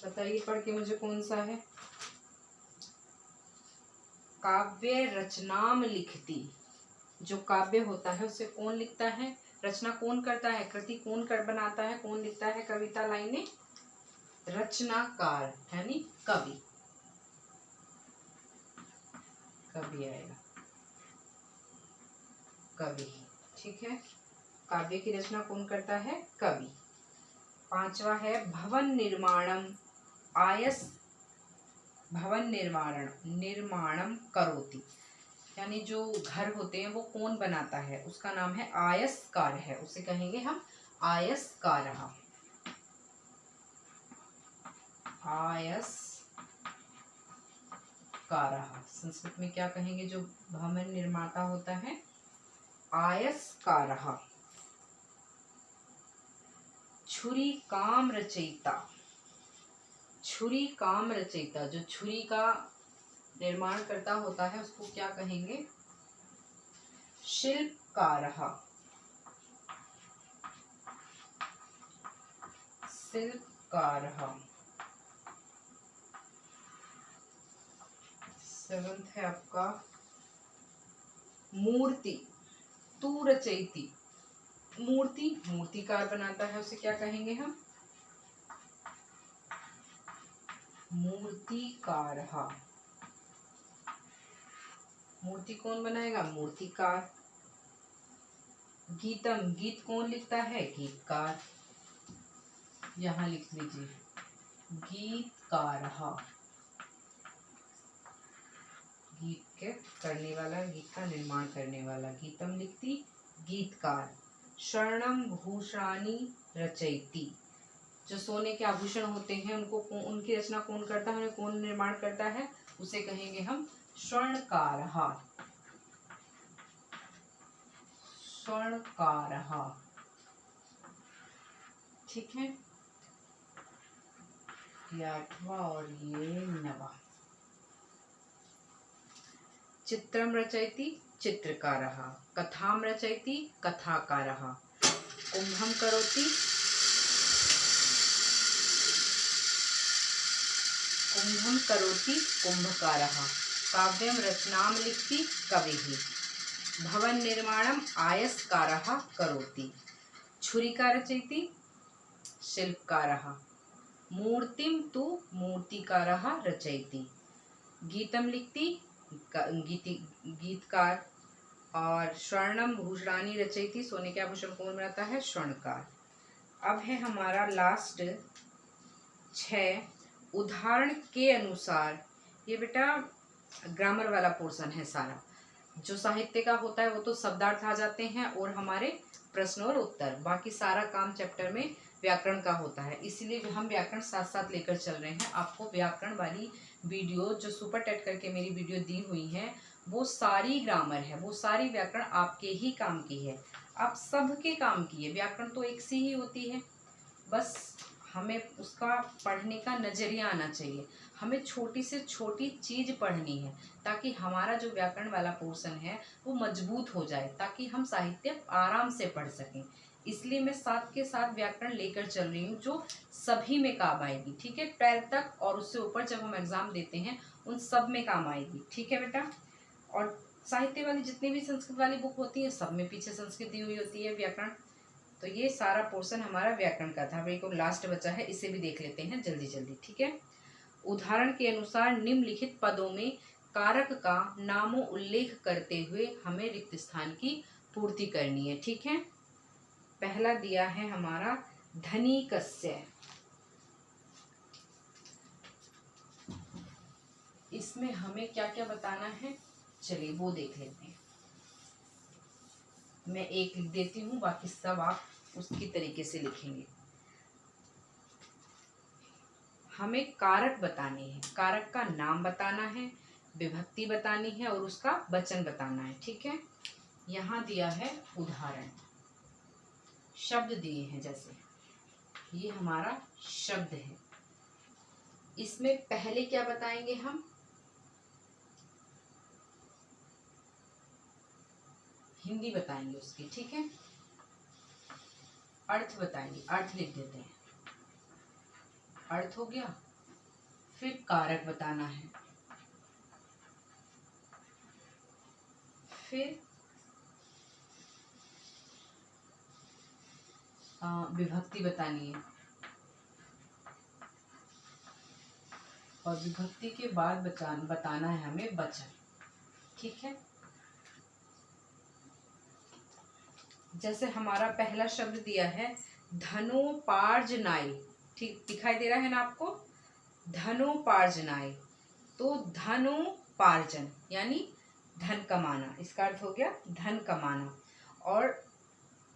बताइए पढ़ के मुझे कौन सा है? काव्य रचनाम लिखती। जो काव्य होता है उसे कौन लिखता है? रचना कौन करता है? कृति कौन कर बनाता है? कौन लिखता है कविता लाइनें? रचनाकार यानी कवि। कवि आएगा, कवि। ठीक है, काव्य की रचना कौन करता है? कवि। 5वां है भवन निर्माणम आयस, भवन निर्माणम करोति, यानी जो घर होते हैं वो कौन बनाता है? उसका नाम है आयस्कार है, उसे कहेंगे हम आयस्कारः। आयस्कारः। संस्कृत में क्या कहेंगे जो भवन निर्माता होता है? आयस्कारः। छुरी काम रचयिता। छुरी काम रचयिता, जो छुरी का निर्माण करता होता है उसको क्या कहेंगे? शिल्पकारः। शिल्पकारः। 7th है आपका मूर्ति। तू रचयिती। मूर्ति मूर्तिकार बनाता है, उसे क्या कहेंगे हम? मूर्तिकारः। मूर्ति कौन बनाएगा? मूर्तिकार। गीतम, गीत कौन लिखता है? गीतकार। यहाँ लिख लीजिए गीतकारः। गीत के करने वाला, गीत का निर्माण करने वाला। गीतम लिखती, गीतकार। स्वर्णम भूषणानि रचयति। जो सोने के आभूषण होते हैं उनको उनकी रचना कौन करता है, कौन निर्माण करता है? उसे कहेंगे हम स्वर्णकारः। स्वर्णकारः। ठीक है, ये 8वां और ये 9वां। चित्रम रचयति, चित्रकारः। कथाम रचयति, कथाकारः। कुंभम करोति, कुंभम करोति कुंभकारः। काव्यम रचनाम लिखति, कविः। भवन निर्माणम आयस्कारः करोति। छुरिका रचयति, शिल्पकारः। मूर्तिम तु मूर्तिकारः रचयति। गीतम लिखति, गीतकार। और स्वर्णम भूषणानि रचयति, सोने के आभूषण कौन बनाता है? स्वर्णकार। अब है हमारा लास्ट 6, उदाहरण के अनुसार। ये बेटा ग्रामर वाला पोर्शन है सारा। जो साहित्य का होता है वो तो शब्दार्थ आ जाते हैं और हमारे प्रश्न और उत्तर, बाकी सारा काम चैप्टर में व्याकरण का होता है। इसलिए हम व्याकरण साथ साथ लेकर चल रहे हैं। आपको व्याकरण वाली वीडियो जो सुपर टेट करके मेरी वीडियो दी हुई है वो सारी ग्रामर है, वो सारी व्याकरण आपके ही काम की है, आप सबके काम की है। व्याकरण तो एक सी ही होती है, बस हमें उसका पढ़ने का नज़रिया आना चाहिए। हमें छोटी से छोटी चीज़ पढ़नी है ताकि हमारा जो व्याकरण वाला पोर्शन है वो मजबूत हो जाए, ताकि हम साहित्य आराम से पढ़ सकें। इसलिए मैं साथ के साथ व्याकरण लेकर चल रही हूँ जो सभी में काम आएगी। ठीक है, 12th तक और उससे ऊपर जब हम एग्ज़ाम देते हैं उन सब में काम आएगी। ठीक है बेटा, और साहित्य वाली जितनी भी संस्कृत वाली बुक होती है सब में पीछे संस्कृत दी हुई होती है, व्याकरण। तो ये सारा पोर्शन हमारा व्याकरण का था। एक और लास्ट बचा है, इसे भी देख लेते हैं जल्दी जल्दी। ठीक है, उदाहरण के अनुसार निम्नलिखित पदों में कारक का नामों उल्लेख करते हुए हमें रिक्त स्थान की पूर्ति करनी है। ठीक है, पहला दिया है हमारा धनिकस्य। इसमें हमें क्या क्या बताना है, चलिए वो देख लेते हैं। मैं एक लिख देती हूँ, बाकी सब आप उसकी तरीके से लिखेंगे। हमें कारक बताने हैं, कारक का नाम बताना है, विभक्ति बतानी है और उसका वचन बताना है। ठीक है, यहाँ दिया है उदाहरण, शब्द दिए हैं। जैसे ये हमारा शब्द है, इसमें पहले क्या बताएंगे हम? हिंदी बताएंगे उसकी। ठीक है, अर्थ बताएंगे, अर्थ लिख देते हैं, अर्थ हो गया। फिर कारक बताना है, फिर विभक्ति बतानी है, और विभक्ति के बाद बताना है हमें वचन। ठीक है, जैसे हमारा पहला शब्द दिया है धनोपार्जनाय। ठीक, दिखाई दे रहा है ना आपको? धनोपार्जनाय, तो धनोपार्जन यानी धन कमाना, इसका अर्थ हो गया धन कमाना। और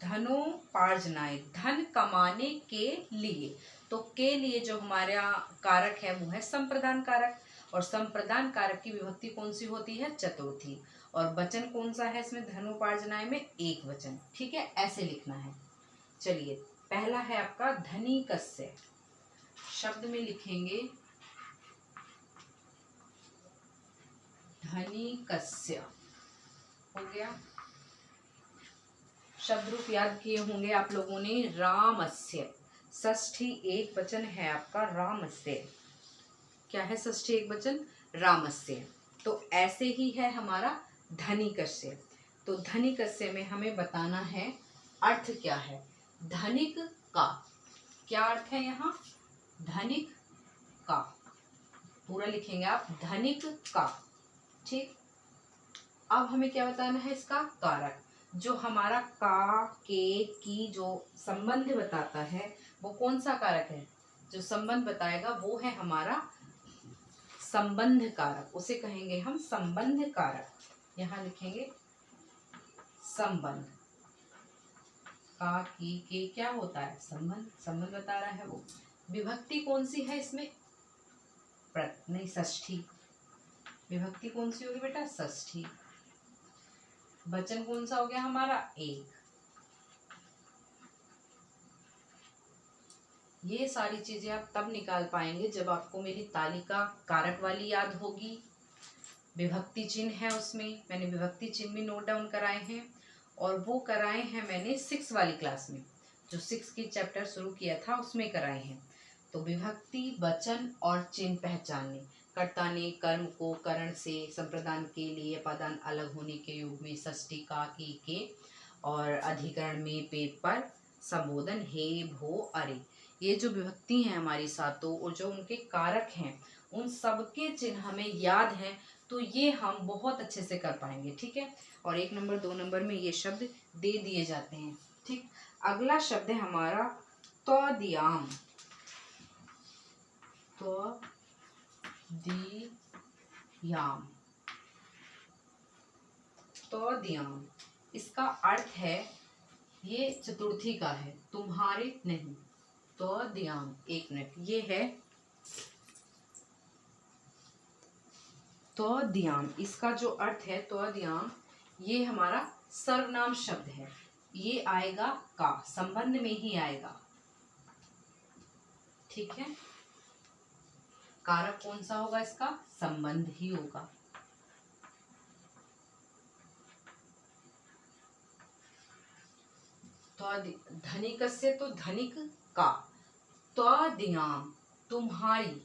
धनोपार्जनाय, धन कमाने के लिए। तो के लिए जो हमारा कारक है वो है संप्रदान कारक, और संप्रदान कारक की विभक्ति कौन सी होती है? चतुर्थी। और वचन कौन सा है इसमें? धनोपार्जनाय में एक वचन। ठीक है, ऐसे लिखना है। चलिए, पहला है आपका धनिकस्य। शब्द में लिखेंगे धनिकस्य। हो गया। शब्द रूप याद किए होंगे आप लोगों ने, रामस्य। षष्ठी एक वचन है आपका रामस्य। क्या है षष्ठी एक वचन? रामस्य। तो ऐसे ही है हमारा धनिकस्य। तो धनिकस्य में हमें बताना है अर्थ क्या है। धनिक का क्या अर्थ है यहाँ? धनिक का पूरा लिखेंगे आप, धनिक का। ठीक, अब हमें क्या बताना है? इसका कारक। जो हमारा का, के, की जो संबंध बताता है वो कौन सा कारक है? जो संबंध बताएगा वो है हमारा संबंध कारक, उसे कहेंगे हम संबंध कारक। यहाँ लिखेंगे संबंध। का, की, के क्या होता है? संबंध। संबंध बता रहा है वो। विभक्ति कौन सी है इसमें? नहीं, षष्ठी। विभक्ति कौन सी होगी बेटा? षष्ठी। वचन कौन सा हो गया हमारा? एक। ये सारी चीजें आप तब निकाल पाएंगे जब आपको मेरी तालिका कारक वाली याद होगी। विभक्ति चिन्ह है उसमें, मैंने विभक्ति चिन्ह भी नोट डाउन कराए हैं, और वो कराए हैं मैंने 6 वाली क्लास में, जो 6 की चैप्टर शुरू किया था उसमें कराए हैं। तो विभक्ति, वचन और चिन्ह पहचानने, कर्ता ने कर्म को करण से संप्रदान के लिए अपादान अलग होने के योग में षष्ठी का, की, के, और अधिकरण में पेट पर संबोधन हे, भो, अरे। ये जो विभक्ति हैं हमारी सातों और जो उनके कारक हैं उन सबके चिन्ह हमें याद हैं, तो ये हम बहुत अच्छे से कर पाएंगे। ठीक है, और 1 नंबर 2 नंबर में ये शब्द दे दिए जाते हैं। ठीक, अगला शब्द है हमारा त्वदियाम। त्वदियाम, त्वदियाम, इसका अर्थ है, ये चतुर्थी का है, तुम्हारे नहीं। त्वदियाम, एक मिनट, ये है त्वदियाम। इसका जो अर्थ है त्वदियाम, ये हमारा सर्वनाम शब्द है। ये आएगा का, संबंध में ही आएगा। ठीक है, कारक कौन सा होगा इसका? संबंध ही होगा। तो धनिकस्य तो धनिक का, त्वदियाम तुम्हारी,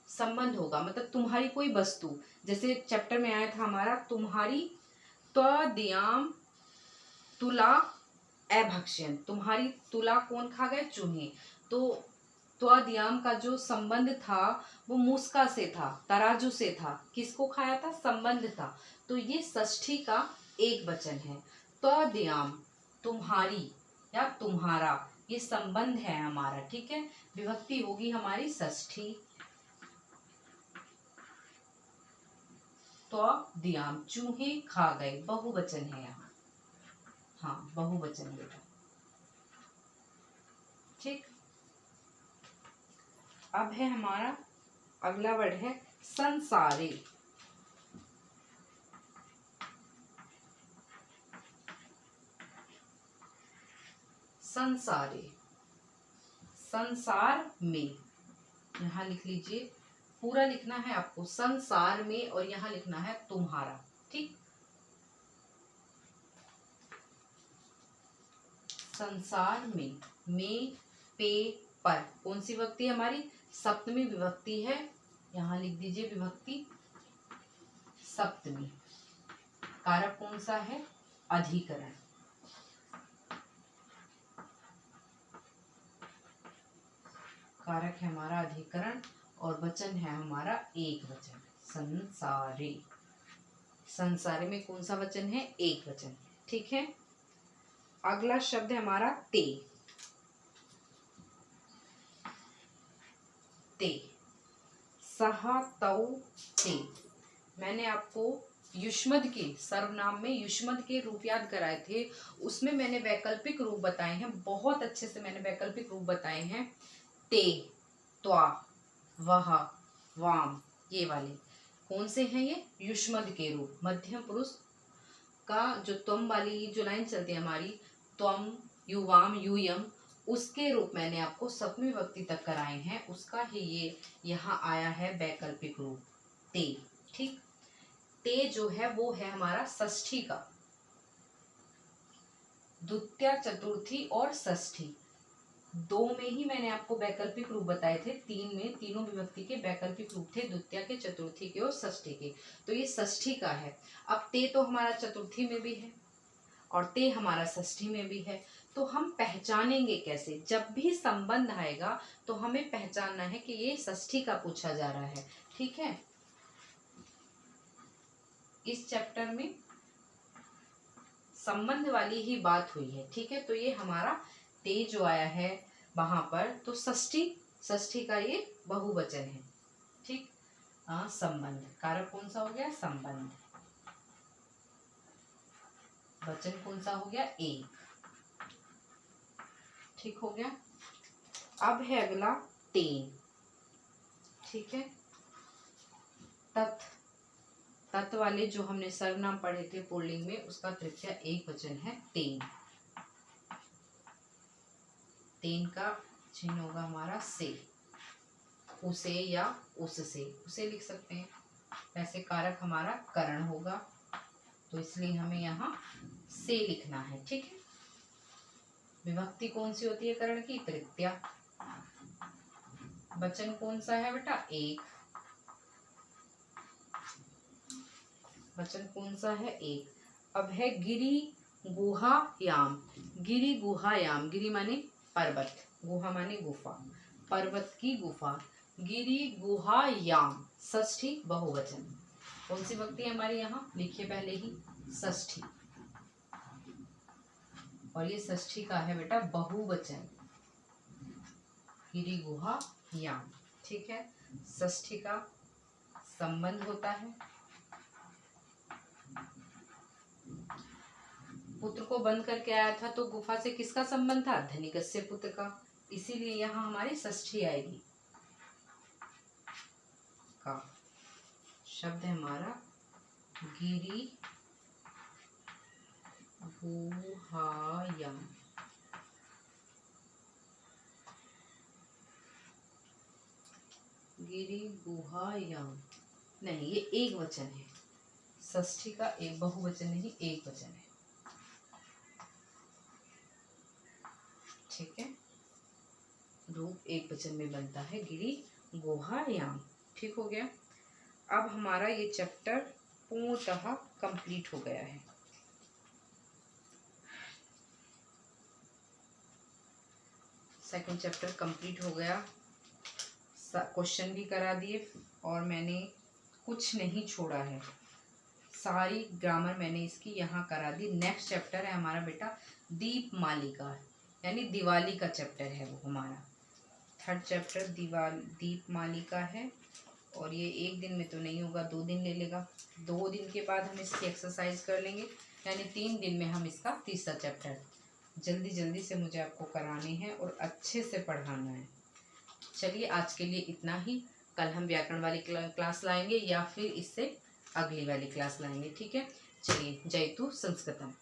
संबंध होगा, मतलब तुम्हारी कोई वस्तु। जैसे चैप्टर में आया था हमारा तुम्हारी त्वदियाम तुला अभक्ष्यन, तुम्हारी तुला कौन खा गए? चूहे। तो त्वदियाम का जो संबंध था वो मूसका से था, तराजू से था। किसको खाया था? संबंध था। तो ये षष्ठी का एक वचन है। त्वदियाम तुम्हारी या तुम्हारा, ये संबंध है हमारा। ठीक है, विभक्ति होगी हमारी षष्ठी। त्वदियाम चूहे खा गए, बहुवचन है यहाँ। हाँ, बहुवचन बेटा। ठीक, अब है हमारा अगला वर्ड है संसारे। संसारे, संसार में, यहाँ लिख लीजिए, पूरा लिखना है आपको, संसार में, और यहाँ लिखना है तुम्हारा। ठीक, संसार में, पे, पर, कौन सी विभक्ति है हमारी? सप्तमी विभक्ति है। यहाँ लिख दीजिए विभक्ति सप्तमी। कारक कौन सा है? अधिकरण। कारक है हमारा अधिकरण, और वचन है हमारा एक वचन, संसारे। संसारे में कौन सा वचन है? एक वचन। ठीक है, अगला शब्द है हमारा ते। ते, सहा, तौ, ते। मैंने आपको युष्मद के सर्वनाम में युष्मद के रूप याद कराए थे, उसमें मैंने वैकल्पिक रूप बताए हैं, बहुत अच्छे से मैंने वैकल्पिक रूप बताए हैं। ते, त्वा, वह, वाम, ये वाले कौन से हैं? ये युष्मद के रूप। मध्यम पुरुष का जो त्वम वाली जो लाइन चलती है हमारी, त्वम, युवाम, यूयम, उसके रूप मैंने आपको सप्तमी विभक्ति तक कराए हैं, उसका ही ये यहाँ आया है वैकल्पिक रूप ते। ठीक, ते जो है वो है हमारा षष्ठी का, द्वितीया, चतुर्थी और षष्ठी दो में ही मैंने आपको वैकल्पिक रूप बताए थे, तीन में तीनों विभक्ति के वैकल्पिक रूप थे, द्वितीया के, चतुर्थी के और षष्ठी के। तो ये षष्ठी का है। अब ते तो हमारा चतुर्थी में भी है और ते हमारा षष्ठी में भी है, तो हम पहचानेंगे कैसे? जब भी संबंध आएगा तो हमें पहचानना है कि ये षष्ठी का पूछा जा रहा है। ठीक है, इस चैप्टर में संबंध वाली ही बात हुई है। ठीक है, तो ये हमारा ते जो आया है वहां पर, तो षष्ठी, षष्ठी का ये बहुवचन है। ठीक, संबंध, कारक कौन सा हो गया? संबंध। वचन कौन सा हो गया? एक। ठीक हो गया। अब है अगला तेन। ठीक है, तत्, तत् वाले जो हमने सर्वनाम पढ़े थे पुल्लिंग में, उसका तृतीया एक वचन है तेन। तेन का चिन्ह होगा हमारा से, उसे या उससे, उसे लिख सकते हैं। वैसे कारक हमारा करण होगा, तो इसलिए हमें यहाँ से लिखना है। ठीक है, विभक्ति कौन सी होती है करण की? तृतीया। वचन कौन सा है बेटा? एक। वचन कौन सा है? एक। अब है गिरि गुहायाम। गिरि गुहायाम, गिरि माने पर्वत, गुहा माने गुफा, पर्वत की गुफा। गिरि गुहायाम, षष्ठी बहुवचन। कौन सी विभक्ति है हमारी यहाँ? लिखिए पहले ही, षष्ठी। और ये षष्ठी का है बेटा बहुवचन, गिरि गुहायाम। ठीक है, षष्ठी का संबंध होता है। पुत्र को बंद करके आया था तो गुफा से किसका संबंध था? धनिकस्य पुत्र का, इसीलिए यहाँ हमारी षष्ठी आएगी। का शब्द है हमारा गिरि गुहायाम। गिरि गुहायाम नहीं, ये एक वचन है, षष्ठी का एक बहुवचन नहीं, एक वचन है। ठीक है, रूप एक वचन में बनता है, गिरि गुहायाम। ठीक हो गया। अब हमारा ये चैप्टर पूर्णतः कंप्लीट हो गया है। सेकंड चैप्टर कंप्लीट हो गया, क्वेश्चन भी करा दिए और मैंने कुछ नहीं छोड़ा है, सारी ग्रामर मैंने इसकी यहाँ करा दी। नेक्स्ट चैप्टर है हमारा बेटा दीपमालिका, यानी दिवाली का चैप्टर है वो हमारा। थर्ड चैप्टर दीपमालिका है, और ये एक दिन में तो नहीं होगा, 2 दिन ले लेगा। 2 दिन के बाद हम इसकी एक्सरसाइज कर लेंगे, यानी 3 दिन में हम इसका तीसरा चैप्टर जल्दी जल्दी से मुझे आपको कराने हैं और अच्छे से पढ़ाना है। चलिए आज के लिए इतना ही, कल हम व्याकरण वाली क्लास लाएंगे या फिर इससे अगली वाली क्लास लाएंगे। ठीक है, चलिए, जयतु संस्कृतम।